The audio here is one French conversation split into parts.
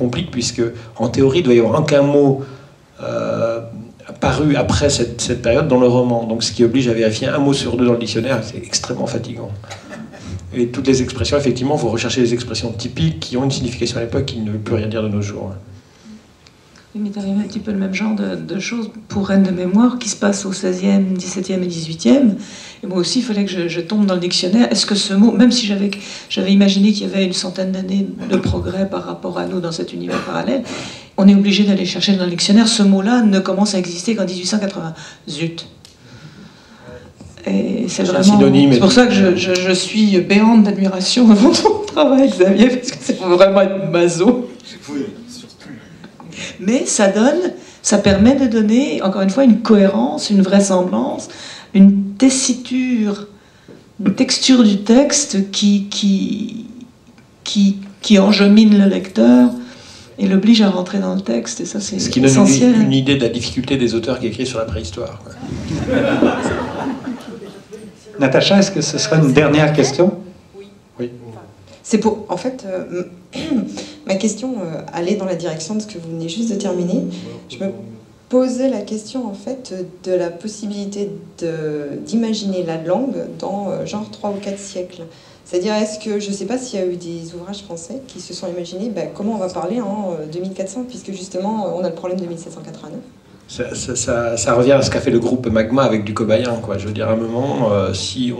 complique, puisque en théorie, il doit y avoir aucun mot paru après cette période dans le roman. Donc ce qui oblige à vérifier un mot sur deux dans le dictionnaire, c'est extrêmement fatigant. Et toutes les expressions, effectivement, il faut rechercher les expressions typiques qui ont une signification à l'époque qui ne veut plus rien dire de nos jours. Il m'est arrivé un petit peu le même genre de choses pour Reine de mémoire qui se passe au 16e, 17e et 18e. Et moi aussi, il fallait que je tombe dans le dictionnaire. Est-ce que ce mot, même si j'avais imaginé qu'il y avait une centaine d'années de progrès par rapport à nous dans cet univers parallèle, on est obligé d'aller chercher dans le dictionnaire. Ce mot-là ne commence à exister qu'en 1880. Zut! Et c'est vraiment... C'est pour ça que je suis béante d'admiration devant ton travail, Xavier, parce que c'est vraiment être maso. Mais ça permet de donner, encore une fois, une cohérence, une vraisemblance, une tessiture, une texture du texte qui enjemine le lecteur et l'oblige à rentrer dans le texte. Et ça, c'est essentiel. Ce qui donne une idée de la difficulté des auteurs qui écrivent sur la préhistoire. Natacha, est-ce que ce serait une dernière question? Oui. C'est pour... En fait, ma question allait dans la direction de ce que vous venez juste de terminer. Je me posais la question, en fait, de la possibilité d'imaginer la langue dans genre 3 ou 4 siècles. C'est-à-dire, est-ce que, je ne sais pas s'il y a eu des ouvrages français qui se sont imaginés comment on va parler en 2400, puisque justement, on a le problème de 1789. Ça revient à ce qu'a fait le groupe Magma avec du cobayen, quoi. Je veux dire, à un moment, si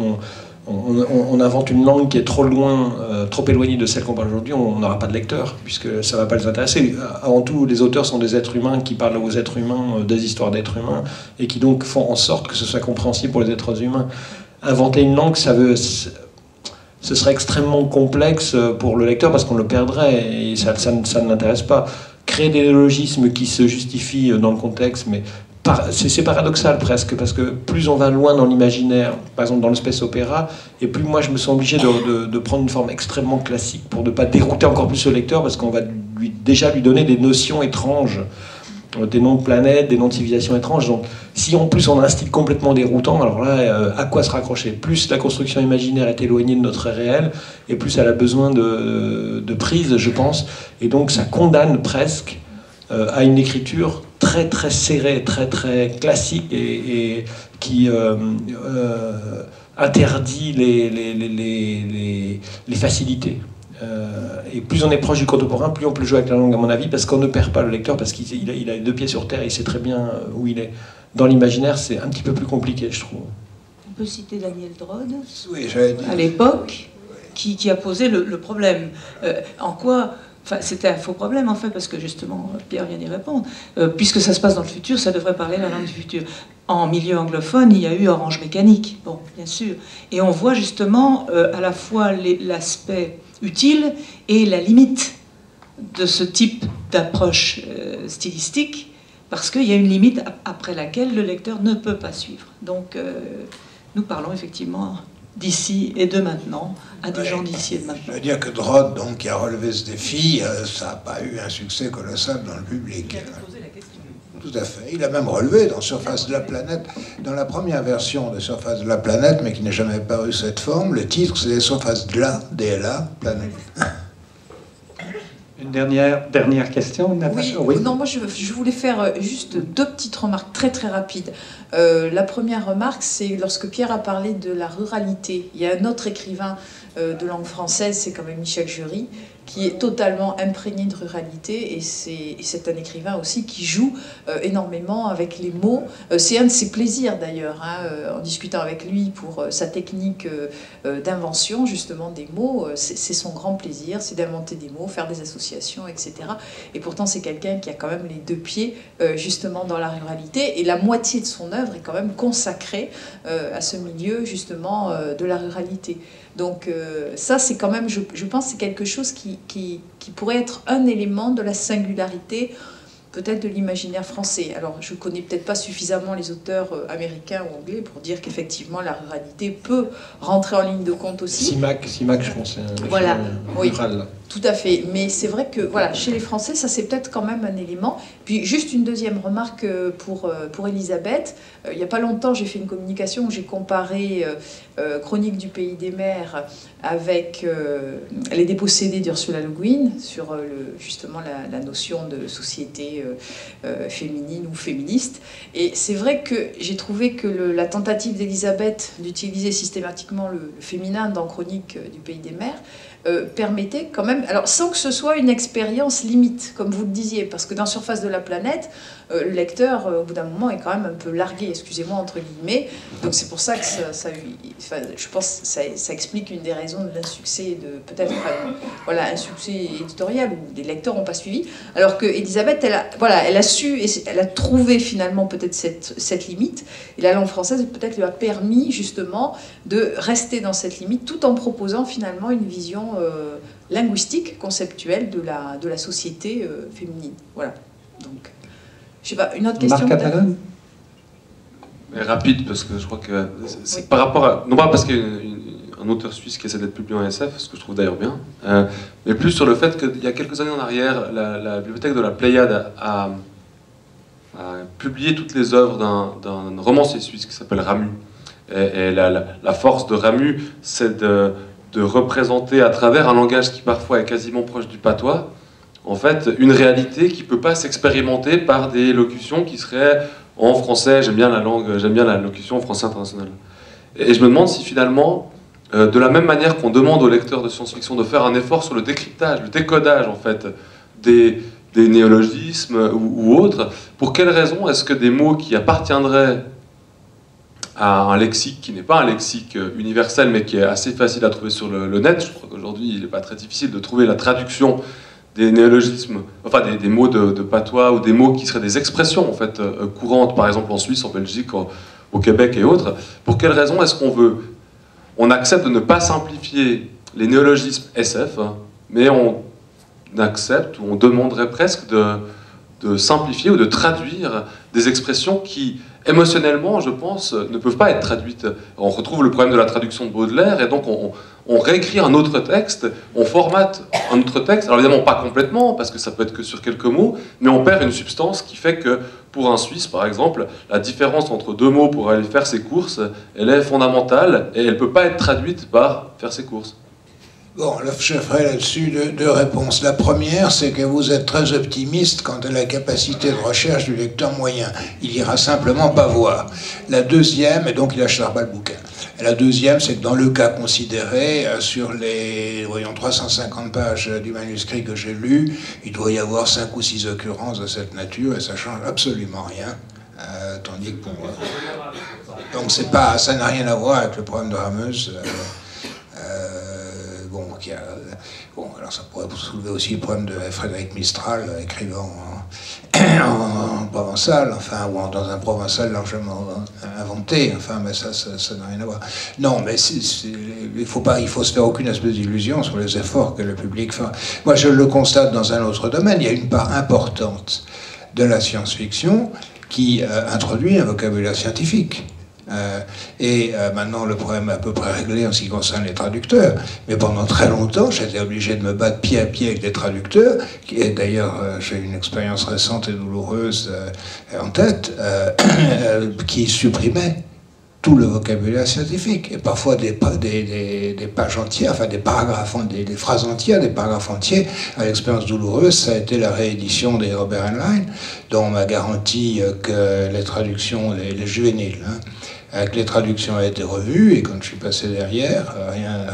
on invente une langue qui est trop loin, trop éloignée de celle qu'on parle aujourd'hui, on n'aura pas de lecteurs, puisque ça ne va pas les intéresser. Avant tout, les auteurs sont des êtres humains qui parlent aux êtres humains, des histoires d'êtres humains, et qui donc font en sorte que ce soit compréhensible pour les êtres humains. Inventer une langue, ce serait extrêmement complexe pour le lecteur, parce qu'on le perdrait, et ça ne l'intéresse pas. Créer des néologismes qui se justifient dans le contexte, mais c'est paradoxal presque, parce que plus on va loin dans l'imaginaire, par exemple dans le space opéra, et plus moi je me sens obligé de prendre une forme extrêmement classique pour ne pas dérouter encore plus le lecteur, parce qu'on va déjà lui donner des notions étranges, des noms de planètes, des noms de civilisations étranges. Donc si en plus on a un style complètement déroutant, alors là, à quoi se raccrocher? Plus la construction imaginaire est éloignée de notre réel, et plus elle a besoin de prise, je pense, et donc ça condamne presque à une écriture très très serrée, très très classique, et qui interdit les facilités. Et plus on est proche du contemporain, plus on peut jouer avec la langue, à mon avis, parce qu'on ne perd pas le lecteur, parce qu'il a les deux pieds sur terre, il sait très bien où il est. Dans l'imaginaire, c'est un petit peu plus compliqué, je trouve. On peut citer Daniel Drode, oui, à l'époque, qui a posé le problème. En quoi... Enfin, c'était un faux problème, en fait, parce que, justement, Pierre vient d'y répondre. Puisque ça se passe dans le futur, ça devrait parler la langue du futur. En milieu anglophone, il y a eu Orange Mécanique, bon, bien sûr. Et on voit, justement, à la fois l'aspect utile et la limite de ce type d'approche stylistique, parce qu'il y a une limite après laquelle le lecteur ne peut pas suivre. Donc, nous parlons effectivement d'ici et de maintenant à des gens d'ici et de maintenant. Je veux dire que Drode, donc, qui a relevé ce défi, ça n'a pas eu un succès colossal dans le public. Il a posé la question. Tout à fait. Il a même relevé dans Surface de la planète, dans la première version de Surface de la planète, mais qui n'a jamais paru cette forme, le titre c'est Surface de la, DLA, planète. Une dernière question, Natacha? Oui. Non, moi je voulais faire juste 2 petites remarques très très rapides. La première remarque, c'est lorsque Pierre a parlé de la ruralité. Il y a un autre écrivain de langue française, c'est quand même Michel Jury, qui est totalement imprégné de ruralité, et c'est un écrivain aussi qui joue énormément avec les mots. C'est un de ses plaisirs d'ailleurs, hein, en discutant avec lui pour sa technique d'invention justement des mots, c'est son grand plaisir, c'est d'inventer des mots, faire des associations, etc. Et pourtant c'est quelqu'un qui a quand même les 2 pieds justement dans la ruralité, et la moitié de son œuvre est quand même consacrée à ce milieu justement de la ruralité. Donc ça, c'est quand même, je pense, c'est quelque chose qui pourrait être un élément de la singularité, peut-être de l'imaginaire français. Alors, je connais peut-être pas suffisamment les auteurs américains ou anglais pour dire qu'effectivement, la ruralité peut rentrer en ligne de compte aussi. Simac, je pense, c'est un voilà, oui. rural. Tout à fait, mais c'est vrai que voilà, chez les Français, ça c'est peut-être quand même un élément. Puis juste une deuxième remarque pour Elisabeth. Il n'y a pas longtemps, j'ai fait une communication où j'ai comparé Chronique du Pays des Mers avec Les Dépossédés d'Ursula Le Guin sur justement la notion de société féminine ou féministe. Et c'est vrai que j'ai trouvé que la tentative d'Elisabeth d'utiliser systématiquement le féminin dans Chronique du Pays des Mers permettait quand même, alors sans que ce soit une expérience limite, comme vous le disiez, parce que dans Surface de la planète, le lecteur, au bout d'un moment, est quand même un peu largué, excusez-moi, entre guillemets. Donc c'est pour ça que je pense que ça explique une des raisons de l'insuccès, peut-être voilà, un succès éditorial où les lecteurs n'ont pas suivi. Alors que Elisabeth, elle a su, et elle a trouvé finalement peut-être cette limite. Et la langue française, peut-être, lui a permis justement de rester dans cette limite, tout en proposant finalement une vision linguistique, conceptuelle de la société féminine. Voilà. Donc, je sais pas, une autre question. Marc Catalan. Mais rapide, parce que je crois que c'est Oui. par rapport à... Non pas parce qu'il y a un auteur suisse qui essaie d'être publié en SF, ce que je trouve d'ailleurs bien, mais plus sur le fait qu'il y a quelques années en arrière, la bibliothèque de la Pléiade a publié toutes les œuvres d'un romancier suisse qui s'appelle Ramu. Et la force de Ramu, c'est de représenter à travers un langage qui parfois est quasiment proche du patois, en fait, une réalité qui ne peut pas s'expérimenter par des locutions qui seraient en français. J'aime bien la locution en français international. Et je me demande si finalement, de la même manière qu'on demande aux lecteurs de science-fiction de faire un effort sur le décryptage, le décodage en fait, des néologismes ou autres, pour quelles raisons est-ce que des mots qui appartiendraient à un lexique qui n'est pas un lexique universel, mais qui est assez facile à trouver sur le net, je crois qu'aujourd'hui il n'est pas très difficile de trouver la traduction des néologismes, enfin des mots de patois ou des mots qui seraient des expressions en fait courantes, par exemple en Suisse, en Belgique, au Québec et autres. Pour quelles raisons est-ce on accepte de ne pas simplifier les néologismes SF, mais on accepte ou on demanderait presque de simplifier ou de traduire des expressions qui, émotionnellement, je pense, ne peuvent pas être traduites. On retrouve le problème de la traduction de Baudelaire, et donc on réécrit un autre texte, on formate un autre texte, alors évidemment pas complètement, parce que ça peut être que sur quelques mots, mais on perd une substance qui fait que, pour un Suisse par exemple, la différence entre deux mots pour aller faire ses courses, elle est fondamentale, et elle ne peut pas être traduite par faire ses courses. Bon, je ferai là-dessus deux réponses. La première, c'est que vous êtes très optimiste quant à la capacité de recherche du lecteur moyen. Il ira simplement pas voir. La deuxième, et donc il achètera pas le bouquin. Et la deuxième, c'est que dans le cas considéré, sur les 350 pages du manuscrit que j'ai lu, il doit y avoir 5 ou 6 occurrences de cette nature, et ça change absolument rien. Tandis que pour moi... Donc ça n'a rien à voir avec le problème de Rameuse. Alors ça pourrait soulever aussi le problème de Frédéric Mistral, écrivant en provençal, enfin, ou dans un provençal largement inventé, enfin, mais ça n'a rien à voir. Non, mais il faut se faire aucune espèce d'illusion sur les efforts que le public fait. Moi, je le constate dans un autre domaine, il y a une part importante de la science-fiction qui introduit un vocabulaire scientifique. Maintenant, le problème est à peu près réglé en ce qui concerne les traducteurs. Mais pendant très longtemps, j'étais obligé de me battre pied à pied avec des traducteurs, et d'ailleurs, j'ai une expérience récente et douloureuse en tête, qui supprimaient tout le vocabulaire scientifique, et parfois des pages entières, enfin des paragraphes, des phrases entières, des paragraphes entiers. L'expérience douloureuse, ça a été la réédition des Robert Heinlein, dont on m'a garanti que les traductions, les juvéniles, que les traductions avaient été revues, et quand je suis passé derrière,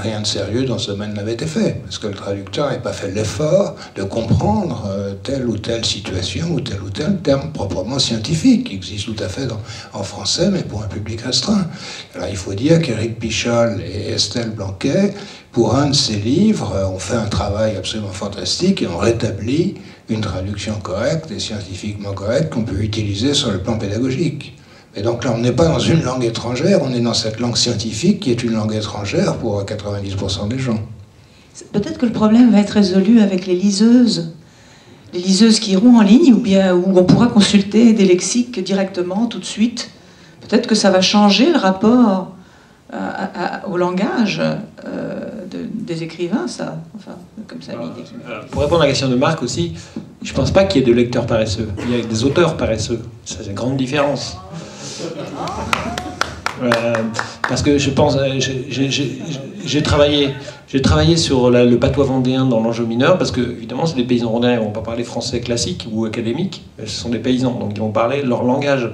rien de sérieux dans ce domaine n'avait été fait, parce que le traducteur n'avait pas fait l'effort de comprendre telle ou telle situation ou tel terme proprement scientifique, qui existe tout à fait en français, mais pour un public restreint. Alors il faut dire qu'Éric Pichol et Estelle Blanquet, pour un de ces livres, ont fait un travail absolument fantastique et ont rétabli une traduction correcte et scientifiquement correcte qu'on peut utiliser sur le plan pédagogique. Et donc là, on n'est pas dans une langue étrangère, on est dans cette langue scientifique qui est une langue étrangère pour 90% des gens. Peut-être que le problème va être résolu avec les liseuses. Les liseuses qui iront en ligne, ou bien où on pourra consulter des lexiques directement, tout de suite. Peut-être que ça va changer le rapport au langage des écrivains, ça. Enfin, comme ça, l'idée. Pour répondre à la question de Marc aussi, je ne pense pas qu'il y ait de lecteurs paresseux. Il y a des auteurs paresseux. Ça, c'est une grande différence. Parce que je pense, j'ai travaillé sur le patois vendéen dans l'enjeu mineur, parce que évidemment c'est des paysans vendéens, ils ne vont pas parler français classique ou académique, ce sont des paysans, donc ils vont parler leur langage.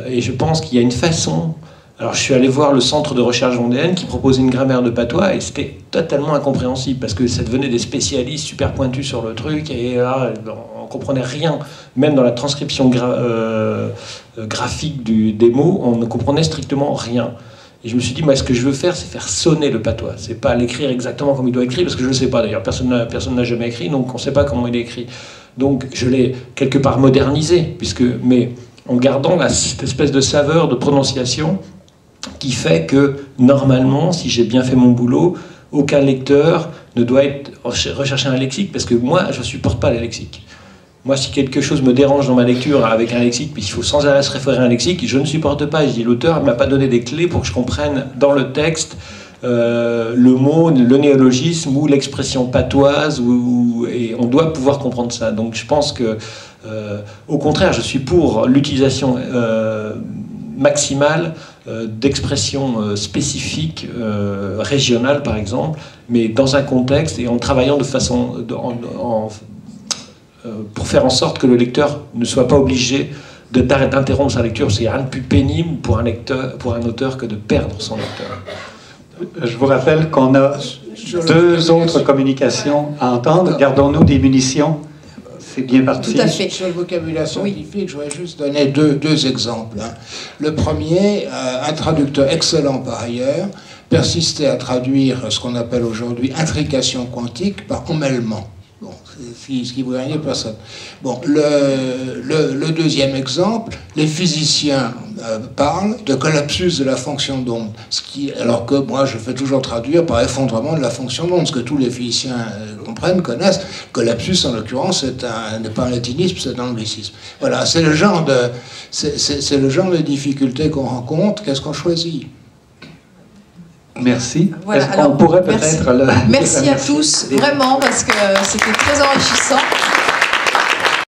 Et je pense qu'il y a une façon. Alors je suis allé voir le centre de recherche vendéenne qui proposait une grammaire de patois et c'était totalement incompréhensible parce que ça devenait des spécialistes super pointus sur le truc et là on ne comprenait rien, même dans la transcription graphique des mots, on ne comprenait strictement rien. Et je me suis dit, moi, ce que je veux faire, c'est faire sonner le patois. C'est pas l'écrire exactement comme il doit écrire, parce que je ne sais pas d'ailleurs, personne n'a jamais écrit, donc on ne sait pas comment il est écrit. Donc je l'ai quelque part modernisé, mais en gardant cette espèce de saveur de prononciation qui fait que, normalement, si j'ai bien fait mon boulot, aucun lecteur ne doit rechercher un lexique, parce que moi, je ne supporte pas les lexiques. Moi, si quelque chose me dérange dans ma lecture avec un lexique, puis il faut sans arrêt se référer à un lexique, je ne supporte pas. Je dis, l'auteur ne m'a pas donné des clés pour que je comprenne dans le texte le mot, le néologisme ou l'expression patoise, et on doit pouvoir comprendre ça. Donc je pense que, au contraire, je suis pour l'utilisation maximale d'expressions spécifiques, régionales par exemple, mais dans un contexte et en travaillant de façon... pour faire en sorte que le lecteur ne soit pas obligé d'interrompre sa lecture, parce qu'il n'y a rien de plus pénible pour un auteur que de perdre son lecteur. Je vous rappelle qu'on a deux autres communications à entendre. Gardons-nous des munitions. C'est bien parti. Tout à fait. Sur le vocabulaire scientifique, je voudrais juste donner deux exemples. Le premier, un traducteur excellent par ailleurs, persistait à traduire ce qu'on appelle aujourd'hui intrication quantique par emmêlement. Bon, ce qui vous gagnez personne. Bon, le deuxième exemple, les physiciens parlent de collapsus de la fonction d'onde, alors que moi je fais toujours traduire par effondrement de la fonction d'onde, ce que tous les physiciens comprennent, connaissent. Collapsus en l'occurrence n'est pas un latinisme, c'est un anglicisme. Voilà, c'est le genre de difficulté qu'on rencontre. Qu'est-ce qu'on choisit? Merci. Voilà, est-ce qu'on pourrait peut-être... Merci à tous, vraiment, parce que c'était très enrichissant.